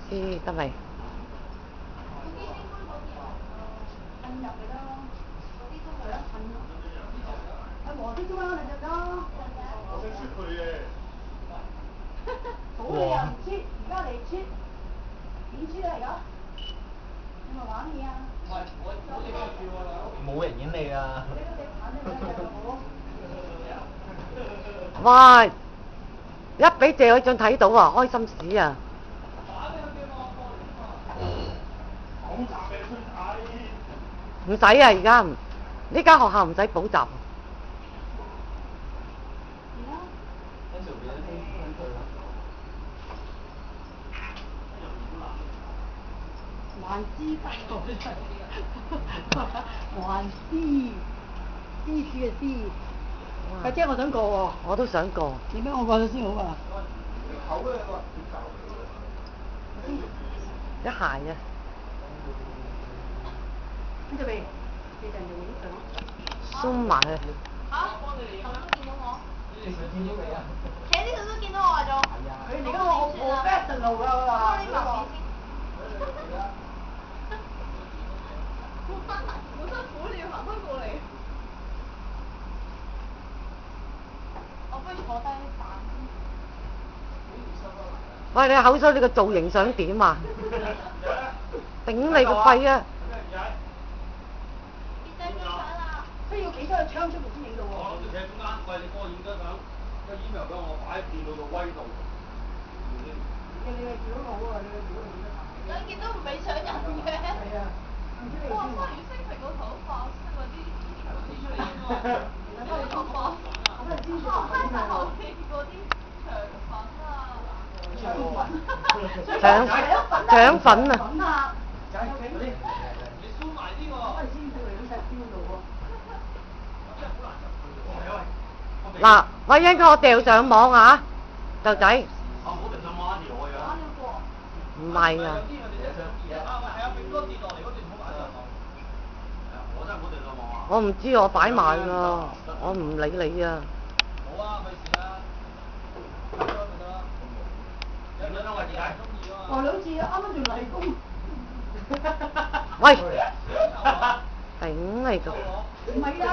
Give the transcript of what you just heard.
先得未？黃色啫嘛，你就得。我想出去嘅。好你又唔切，而家嚟切，點切啊而家？你咪玩嘢啊！冇人影你啊！哇！一俾謝偉俊睇到啊，開心死啊！唔使啊，而家呢間學校唔使補習。還知不道，還知，知書嘅知。家姐，我想過喎。我都想過。你俾我過咗先好啊！一鞋啊！呢度未？你就用呢度。鬆埋去。頭先見到我。企呢度都見到我啊仲。佢而家我 professional 㗎佢話。呢埋面先。好辛苦，你要行翻過嚟。我不如坐低打。喂，你口水你個造型想點啊？頂你個肺啊！結仔張相啦。需要幾多個槍出嚟先影到喎？我諗住企喺中間，喂你幫我影張相，個 email 俾我擺喺電腦度威度。你係屌佬啊！你係屌佬得嘛？兩件都唔俾搶人嘅。係啊。哇！花園星平個頭髮識嗰啲出嚟喎。頭髮。哇！生晒後邊嗰啲長粉啊！腸粉啊！你梳埋啲喎。嗱，喂，應該我掉上網啊，豆仔。啊！唔好掉上網條我樣。唔係啊。係啊，炳哥跌落嚟嗰段唔好擺上網。我真係唔好掉上網啊！我唔知我擺埋㗎，我唔理你啊。好啊，費事啦。得啦咪得啦。有兩張位置係中意啊嘛。哦，你好似啱啱條例工。喂！頂你個！唔係啊，